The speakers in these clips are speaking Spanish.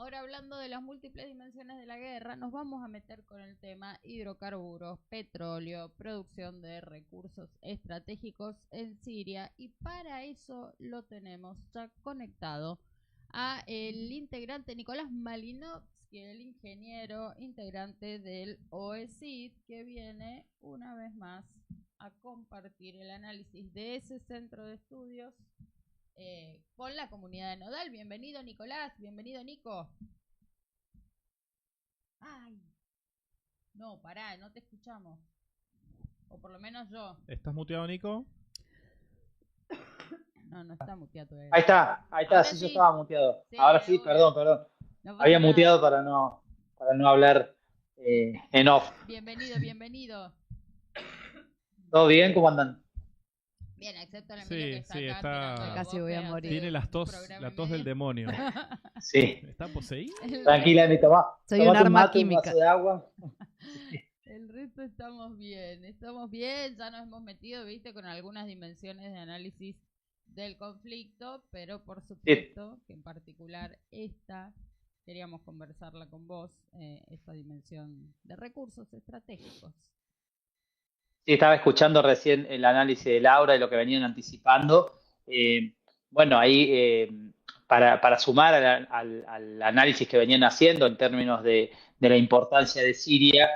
ahora hablando de las múltiples dimensiones de la guerra, nos vamos a meter con el tema hidrocarburos, petróleo, producción de recursos estratégicos en Siria y para eso lo tenemos ya conectado a el integrante Nicolás Malinovsky, el ingeniero integrante del OECID, que viene una vez más a compartir el análisis de ese centro de estudios con la comunidad de Nodal. Bienvenido Nicolás, bienvenido Nico. Ay, no, pará, no te escuchamos. O por lo menos yo. ¿Estás muteado, Nico? No está muteado todavía. Ahí está, sí, yo estaba muteado. Sí, ahora sí, perdón. No había nada. muteado para no hablar en off. Bienvenido. ¿Todo bien? ¿Cómo andan? Bien, excepto la Sí, que está casi voy a morir. Tiene la tos del demonio. Sí. ¿Está poseído? Tranquila, ni tomá. Soy un arma química. Un vaso de agua. El resto estamos bien, ya nos hemos metido, viste, con algunas dimensiones de análisis del conflicto, pero por supuesto que en particular queríamos conversarla con vos, esta dimensión de recursos estratégicos. Sí, estaba escuchando recién el análisis de Laura y lo que venían anticipando. Bueno, ahí para sumar al análisis que venían haciendo en términos de la importancia de Siria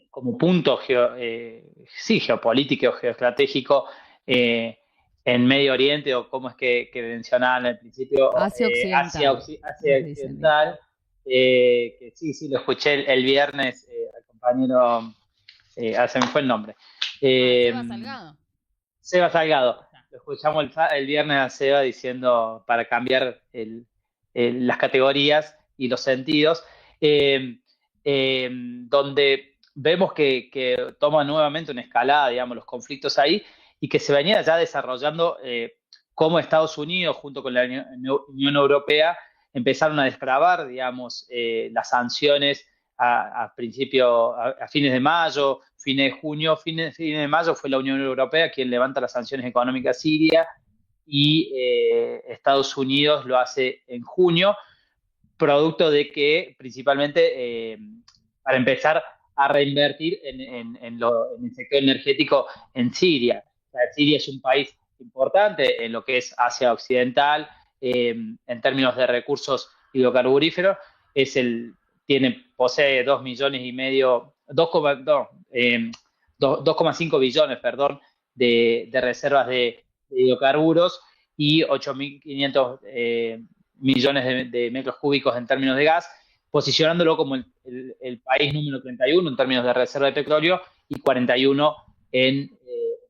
como punto geopolítico o geoestratégico en Medio Oriente, o como es que mencionaban al principio, Asia Occidental. Asia Occidental, que sí, lo escuché el viernes al compañero. Se me fue el nombre. Seba Salgado. Lo escuchamos el viernes a Seba diciendo para cambiar las categorías y los sentidos, donde vemos que toma nuevamente una escalada, digamos, los conflictos ahí, y que se venía ya desarrollando cómo Estados Unidos, junto con la Unión Europea, empezaron a destrabar, digamos, las sanciones a fines de mayo, fines de junio, fines de mayo fue la Unión Europea quien levanta las sanciones económicas a Siria y Estados Unidos lo hace en junio, producto de que principalmente para empezar a reinvertir en el sector energético en Siria. O sea, Siria es un país importante en lo que es Asia Occidental, en términos de recursos hidrocarburíferos, posee 2,5 billones, de reservas de hidrocarburos y 8.500 millones de metros cúbicos en términos de gas, posicionándolo como el país número 31 en términos de reserva de petróleo y 41 en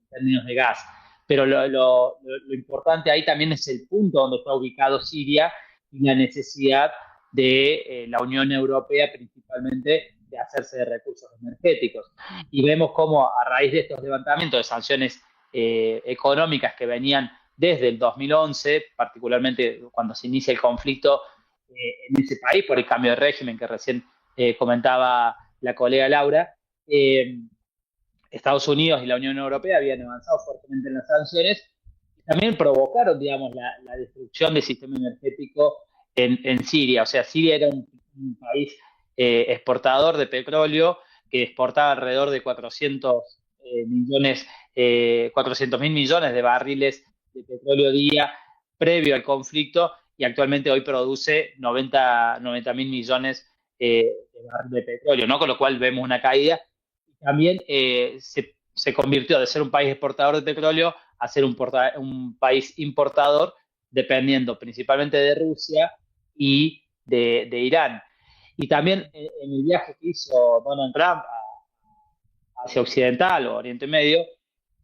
términos de gas. Pero lo importante ahí también es el punto donde está ubicado Siria y la necesidad de la Unión Europea principalmente de hacerse de recursos energéticos. Y vemos cómo a raíz de estos levantamientos de sanciones económicas que venían desde el 2011, particularmente cuando se inicia el conflicto en ese país por el cambio de régimen que recién comentaba la colega Laura, Estados Unidos y la Unión Europea habían avanzado fuertemente en las sanciones y también provocaron, digamos, la destrucción del sistema energético en Siria. O sea, Siria era un país exportador de petróleo que exportaba alrededor de 400.000 millones de barriles de petróleo día previo al conflicto, y actualmente hoy produce 90.000 millones de barriles de petróleo, ¿no? Con lo cual vemos una caída. También se convirtió de ser un país exportador de petróleo a ser un país importador, dependiendo principalmente de Rusia y de Irán. Y también en el viaje que hizo Donald Trump hacia Occidental o Oriente Medio,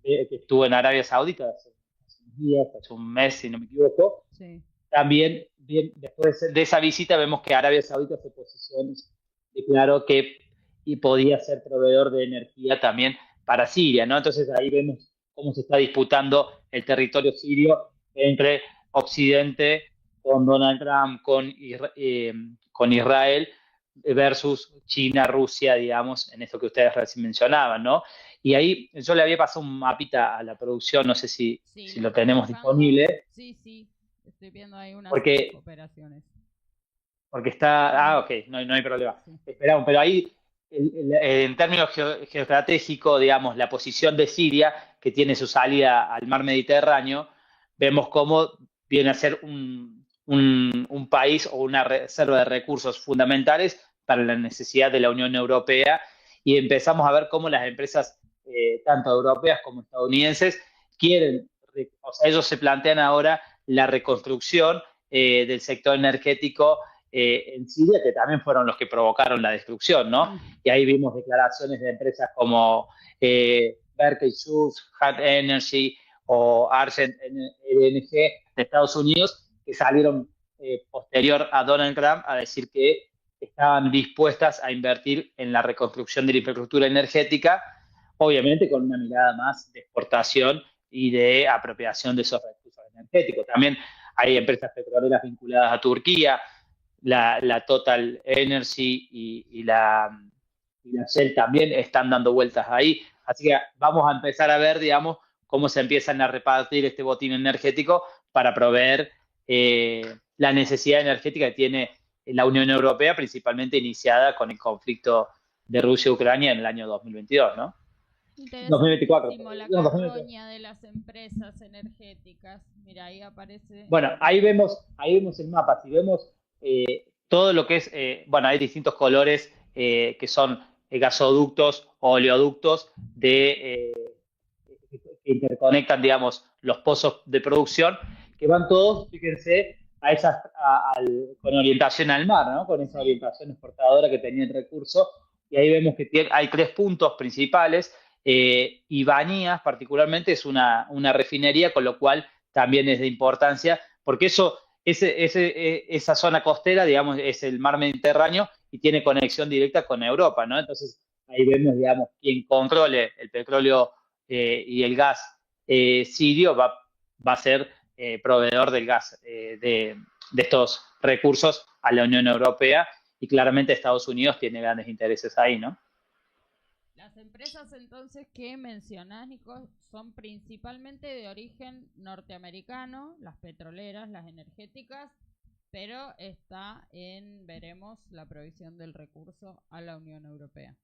que estuvo en Arabia Saudita hace unos días, hace un mes, si no me equivoco, sí. También después de esa visita vemos que Arabia Saudita se posicionó, declaró que podía ser proveedor de energía también para Siria, ¿no? Entonces ahí vemos cómo se está disputando el territorio sirio entre Occidente, con Donald Trump, con Israel, versus China, Rusia, digamos, en esto que ustedes recién mencionaban, ¿no? Y ahí yo le había pasado un mapita a la producción, no sé si lo tenemos disponible. Sí, estoy viendo ahí unas porque operaciones. porque está... ok, no hay problema. Sí. Esperamos, pero ahí, en términos geoestratégicos, digamos, la posición de Siria, que tiene su salida al mar Mediterráneo, vemos cómo viene a ser un país o una reserva de recursos fundamentales para la necesidad de la Unión Europea, y empezamos a ver cómo las empresas, tanto europeas como estadounidenses, quieren, o sea, ellos se plantean ahora la reconstrucción del sector energético en Siria, que también fueron los que provocaron la destrucción, ¿no? Y ahí vimos declaraciones de empresas como Berkeley Schultz, Hart Energy o Argent LNG de Estados Unidos, que salieron posterior a Donald Trump a decir que estaban dispuestas a invertir en la reconstrucción de la infraestructura energética, obviamente con una mirada más de exportación y de apropiación de esos recursos energéticos. También hay empresas petroleras vinculadas a Turquía, la Total Energy y la Shell también están dando vueltas ahí. Así que vamos a empezar a ver, digamos, cómo se empiezan a repartir este botín energético para proveer la necesidad energética que tiene la Unión Europea, principalmente iniciada con el conflicto de Rusia-Ucrania en el año 2022, ¿no? 2024. La carroña de las empresas energéticas. Mira, ahí aparece... Bueno, ahí vemos el mapa. Si vemos todo lo que es... bueno, hay distintos colores que son gasoductos o oleoductos que interconectan, digamos, los pozos de producción, que van todos, fíjense, con orientación al mar, ¿no? Con esa orientación exportadora que tenía el recurso. Y ahí vemos que hay 3 puntos principales. Y Banías, particularmente, es una refinería, con lo cual también es de importancia, porque esa zona costera, digamos, es el mar Mediterráneo y tiene conexión directa con Europa, ¿no? Entonces, ahí vemos, digamos, quien controle el petróleo y el gas sirio va a ser proveedor del gas de estos recursos a la Unión Europea, y claramente Estados Unidos tiene grandes intereses ahí, ¿no? Las empresas entonces que mencionás, Nico, son principalmente de origen norteamericano, las petroleras, las energéticas, pero veremos, la provisión del recurso a la Unión Europea.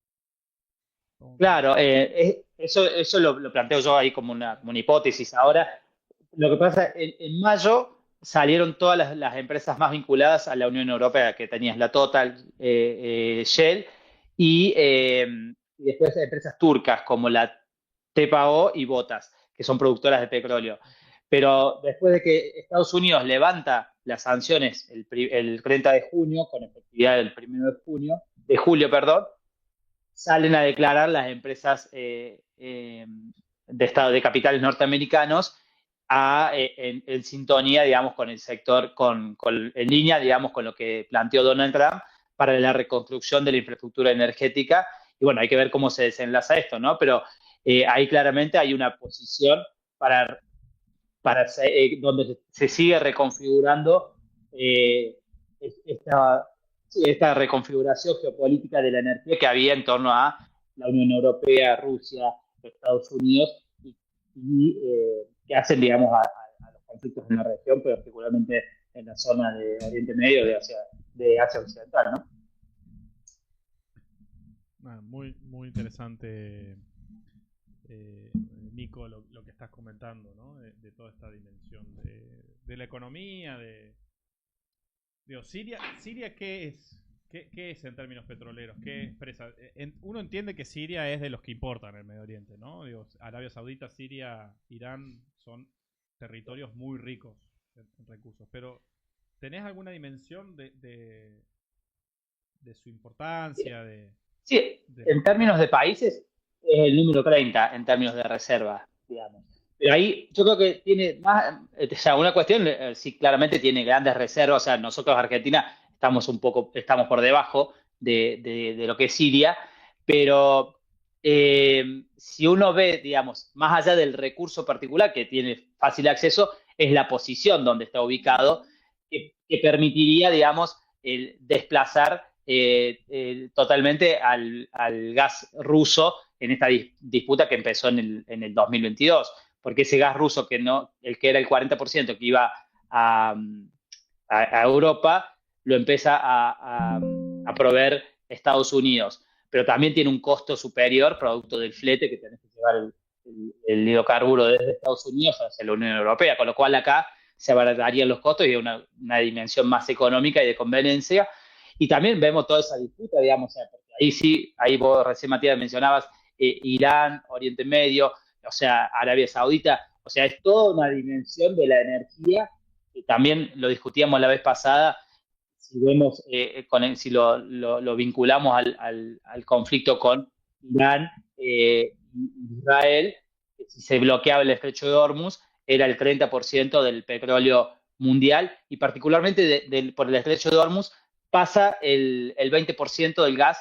Claro, eso lo planteo yo ahí como una hipótesis. Ahora, lo que pasa, en mayo salieron todas las empresas más vinculadas a la Unión Europea, que tenías la Total, Shell, y después empresas turcas como la TPAO y Botas, que son productoras de petróleo. Pero después de que Estados Unidos levanta las sanciones el 30 de junio, con efectividad el 1 de julio, salen a declarar las empresas de capitales norteamericanos en sintonía, digamos, con el sector, en línea, digamos, con lo que planteó Donald Trump para la reconstrucción de la infraestructura energética. Y bueno, hay que ver cómo se desenlaza esto, ¿no? Pero ahí claramente hay una posición donde se sigue reconfigurando esta reconfiguración geopolítica de la energía que había en torno a la Unión Europea, Rusia, Estados Unidos, y que hacen, digamos, a los conflictos en la región, pero particularmente en la zona de Oriente Medio, de Asia Occidental, ¿no? Muy, muy interesante, Nico, lo que estás comentando, ¿no? De toda esta dimensión de la economía, digo, Siria, ¿qué es? ¿Qué es en términos petroleros? ¿Qué expresa? Uno entiende que Siria es de los que importan en el Medio Oriente, ¿no? Digo, Arabia Saudita, Siria, Irán son territorios muy ricos en recursos, pero ¿tenés alguna dimensión de su importancia? Sí, en términos de países es el número 30 en términos de reserva, digamos. Pero ahí yo creo que tiene más, o sea, una cuestión, sí, claramente tiene grandes reservas. O sea, nosotros, Argentina, estamos por debajo de lo que es Siria, pero si uno ve, digamos, más allá del recurso particular que tiene fácil acceso, es la posición donde está ubicado, que permitiría, digamos, desplazar totalmente al gas ruso en esta disputa que empezó en el 2022, porque ese gas ruso el que era el 40% que iba a Europa, lo empieza a proveer Estados Unidos, pero también tiene un costo superior producto del flete que tenés que llevar el hidrocarburo desde Estados Unidos hacia la Unión Europea, con lo cual acá se abaratarían los costos y hay una dimensión más económica y de conveniencia. Y también vemos toda esa disputa, digamos, o sea, porque ahí sí, ahí vos recién, Matías, mencionabas Irán, Oriente Medio, o sea, Arabia Saudita, o sea, es toda una dimensión de la energía, que también lo discutíamos la vez pasada, si vemos, si lo vinculamos al conflicto con Irán, Israel, si se bloqueaba el estrecho de Hormuz, era el 30% del petróleo mundial y particularmente por el estrecho de Hormuz pasa el 20% del gas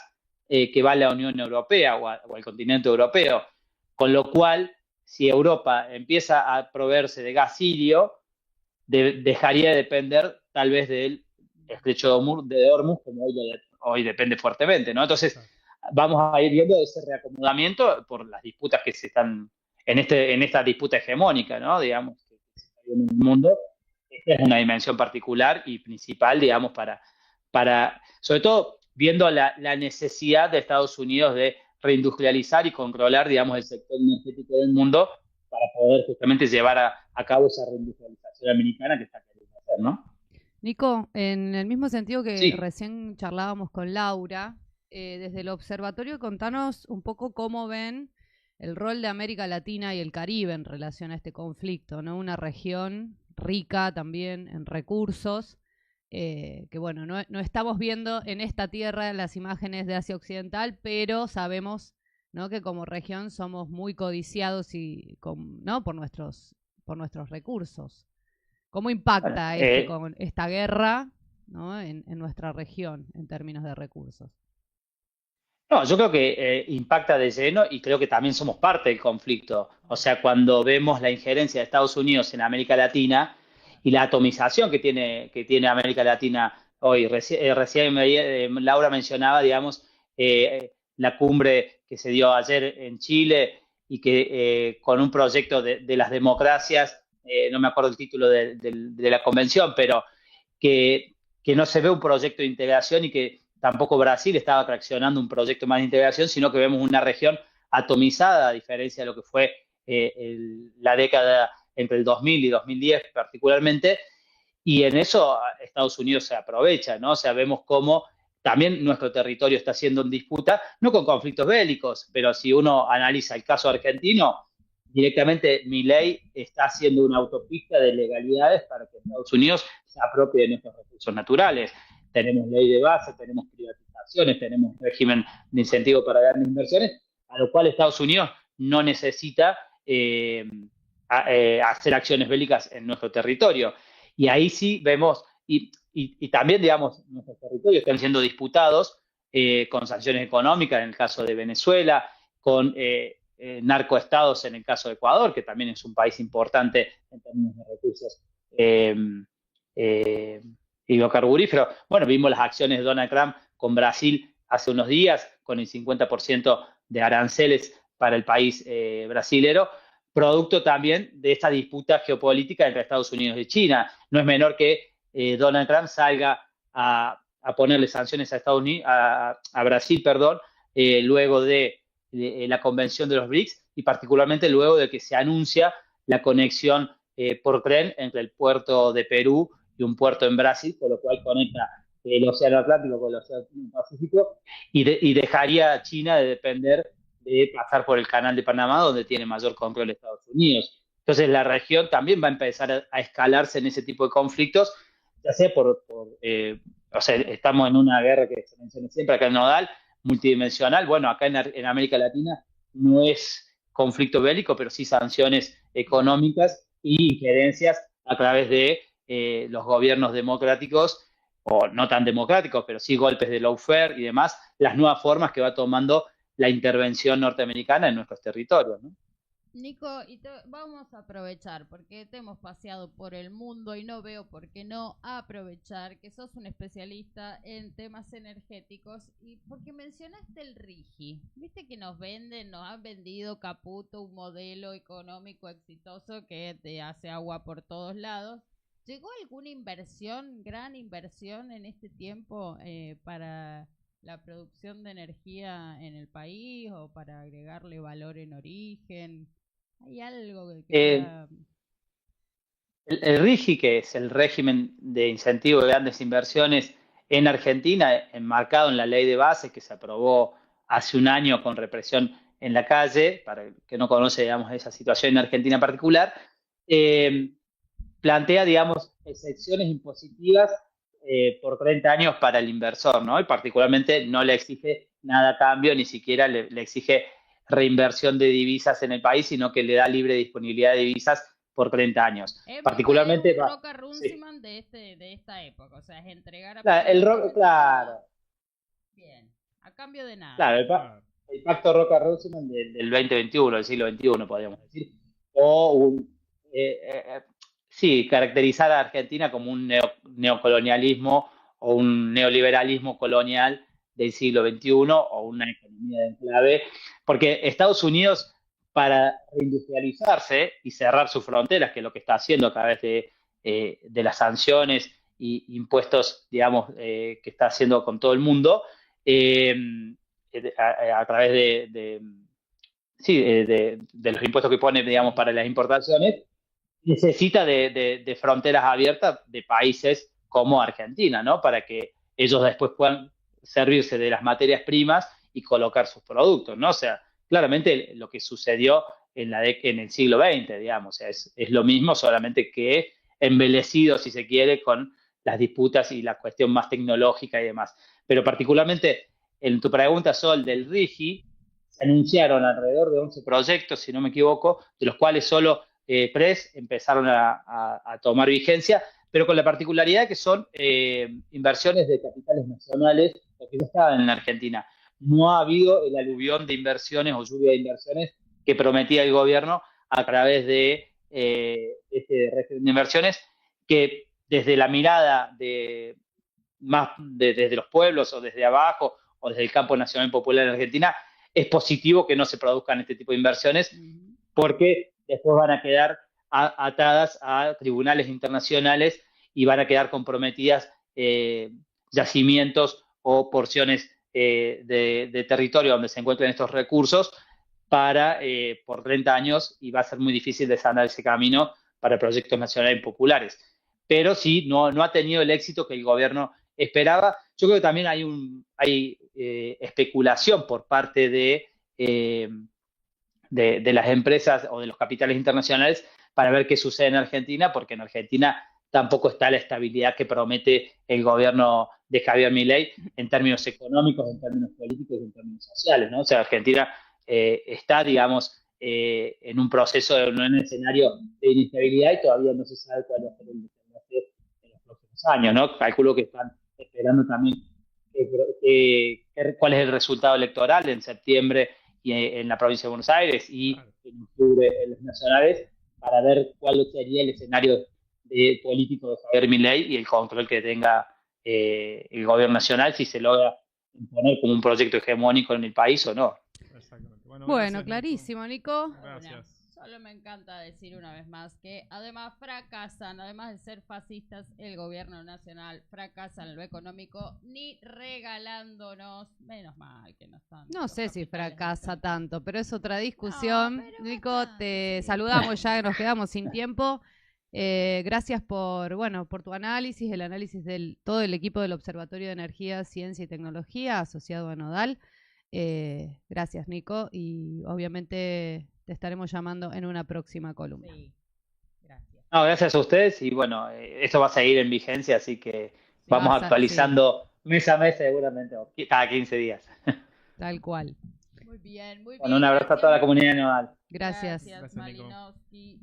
que va a la Unión Europea o al continente europeo. Con lo cual, si Europa empieza a proveerse de gas sirio, dejaría de depender tal vez del estrecho de Hormuz, como hoy depende fuertemente, ¿no? Entonces, vamos a ir viendo ese reacomodamiento por las disputas que se están en esta disputa hegemónica, ¿no? Digamos, que se está viendo en el mundo. Esta es una dimensión particular y principal, digamos, sobre todo viendo la necesidad de Estados Unidos de reindustrializar y controlar, digamos, el sector energético del mundo para poder justamente llevar a cabo esa reindustrialización americana que está queriendo hacer, ¿no? Nico, en el mismo sentido que Sí. recién charlábamos con Laura, desde el observatorio contanos un poco cómo ven el rol de América Latina y el Caribe en relación a este conflicto, ¿no? Una región rica también en recursos, que bueno, no estamos viendo en esta tierra las imágenes de Asia Occidental, pero sabemos, ¿no?, que como región somos muy codiciados ¿no?, por nuestros recursos. ¿Cómo impacta con esta guerra, ¿no?, en nuestra región en términos de recursos? No, yo creo que impacta de lleno y creo que también somos parte del conflicto. O sea, cuando vemos la injerencia de Estados Unidos en América Latina y la atomización que tiene América Latina hoy, recién Laura mencionaba, digamos, la cumbre que se dio ayer en Chile y que con un proyecto de las democracias, no me acuerdo el título de la convención, pero que no se ve un proyecto de integración y que tampoco Brasil estaba traccionando un proyecto más de integración, sino que vemos una región atomizada, a diferencia de lo que fue la década entre el 2000 y 2010 particularmente, y en eso Estados Unidos se aprovecha, ¿no? O sea, vemos cómo también nuestro territorio está siendo en disputa, no con conflictos bélicos, pero si uno analiza el caso argentino, directamente Milei está haciendo una autopista de legalidades para que Estados Unidos se apropie de nuestros recursos naturales. Tenemos ley de base, tenemos privatizaciones, tenemos régimen de incentivo para grandes inversiones, a lo cual Estados Unidos no necesita hacer acciones bélicas en nuestro territorio. Y ahí sí vemos, y también, digamos, nuestros territorios están siendo disputados con sanciones económicas en el caso de Venezuela, con narcoestados en el caso de Ecuador, que también es un país importante en términos de recursos hidrocarburíferos. Bueno, vimos las acciones de Donald Trump con Brasil hace unos días, con el 50% de aranceles para el país brasilero, producto también de esta disputa geopolítica entre Estados Unidos y China. No es menor que Donald Trump salga a ponerle sanciones a Estados Unidos, a Brasil, perdón, luego de la convención de los BRICS y particularmente luego de que se anuncia la conexión por tren entre el puerto de Perú y un puerto en Brasil, con lo cual conecta el Océano Atlántico con el Océano Pacífico y dejaría a China de depender de pasar por el canal de Panamá, donde tiene mayor control Estados Unidos. Entonces la región también va a empezar a escalarse en ese tipo de conflictos, ya sea o sea, estamos en una guerra que se menciona siempre acá en Nodal, multidimensional. Bueno, acá en América Latina no es conflicto bélico, pero sí sanciones económicas y injerencias a través de los gobiernos democráticos, o no tan democráticos, pero sí golpes de lawfare y demás, las nuevas formas que va tomando la intervención norteamericana en nuestros territorios, ¿no? Nico, vamos a aprovechar, porque te hemos paseado por el mundo y no veo por qué no aprovechar que sos un especialista en temas energéticos y porque mencionaste el RIGI. Viste que nos han vendido Caputo, un modelo económico exitoso que te hace agua por todos lados. ¿Llegó alguna inversión, gran inversión en este tiempo para la producción de energía en el país o para agregarle valor en origen? ¿Hay algo que Eh, pueda... el RIGI, que es el régimen de incentivo de grandes inversiones en Argentina, enmarcado en la ley de base que se aprobó hace un año con represión en la calle, para el que no conoce, digamos, esa situación en Argentina en particular, eh, plantea, digamos, excepciones impositivas por 30 años para el inversor, ¿no? Y particularmente no le exige nada a cambio, ni siquiera le exige reinversión de divisas en el país, sino que le da libre disponibilidad de divisas por 30 años. Es Particularmente, un Roca sí. Runciman de esta época, o sea, es entregar Claro, absolutamente claro, todo, bien, a cambio de nada. claro, Claro. el pacto Roca-Runciman del 2021, del siglo XXI, podríamos decir, o sí, caracterizar a Argentina como un neocolonialismo o un neoliberalismo colonial del siglo XXI o una economía de enclave, porque Estados Unidos, para reindustrializarse y cerrar sus fronteras, que es lo que está haciendo a través de las sanciones y impuestos, digamos, que está haciendo con todo el mundo, eh, a través sí, de los impuestos que pone, digamos, para las importaciones, necesita de fronteras abiertas de países como Argentina, ¿no? Para que ellos después puedan servirse de las materias primas y colocar sus productos, ¿no? O sea, claramente lo que sucedió en el siglo XX, digamos, o sea, es lo mismo, solamente que embelecido, si se quiere, con las disputas y la cuestión más tecnológica y demás. Pero particularmente en tu pregunta, Sol, del RIGI, se anunciaron alrededor de 11 proyectos, si no me equivoco, de los cuales solo 3 empezaron a tomar vigencia, pero con la particularidad que son inversiones de capitales nacionales, que ya estaban en la Argentina. No ha habido el aluvión de inversiones o lluvia de inversiones que prometía el gobierno a través de este régimen de inversiones, que desde la mirada desde los pueblos o desde abajo o desde el campo nacional popular en Argentina, es positivo que no se produzcan este tipo de inversiones porque después van a quedar atadas a tribunales internacionales y van a quedar comprometidas yacimientos o porciones de territorio donde se encuentren estos recursos por 30 años, y va a ser muy difícil desanar ese camino para proyectos nacionales y populares. Pero sí, no ha tenido el éxito que el gobierno esperaba. Yo creo que también hay especulación por parte de las empresas o de los capitales internacionales para ver qué sucede en Argentina, porque en Argentina tampoco está la estabilidad que promete el gobierno de Javier Milei en términos económicos, en términos políticos y en términos sociales, ¿no? O sea, Argentina está, digamos, en un proceso, en un escenario de inestabilidad, y todavía no se sabe cuál va a ser el desenlace en los próximos años, ¿no? Calculo que están esperando también cuál es el resultado electoral en septiembre y en la provincia de Buenos Aires y en octubre en las nacionales, para ver cuál sería el escenario político de Javier Milei y el control que tenga el gobierno nacional, si se logra imponer como un proyecto hegemónico en el país o no. Exactamente. Bueno, gracias, clarísimo, Nico. Gracias. Solo me encanta decir una vez más que además fracasan, además de ser fascistas, el gobierno nacional fracasa en lo económico, ni regalándonos, menos mal que no están. No los sé si capitales fracasa internacionales. tanto, pero es otra discusión. No, pero Nico, bastante, te sí. saludamos ya que nos quedamos sin tiempo. Gracias por tu análisis, el análisis de todo el equipo del Observatorio de Energía, Ciencia y Tecnología asociado a Nodal. Gracias, Nico, y obviamente te estaremos llamando en una próxima columna. Sí, gracias. No, gracias a ustedes, y bueno, esto va a seguir en vigencia, así que Sí, vamos sí, actualizando mes a mes seguramente, o cada 15 días. tal cual. Muy bien, muy Bueno, bien. un abrazo a toda la Gracias. comunidad nodal. Gracias. Gracias, Gracias, Nico. Malinowski.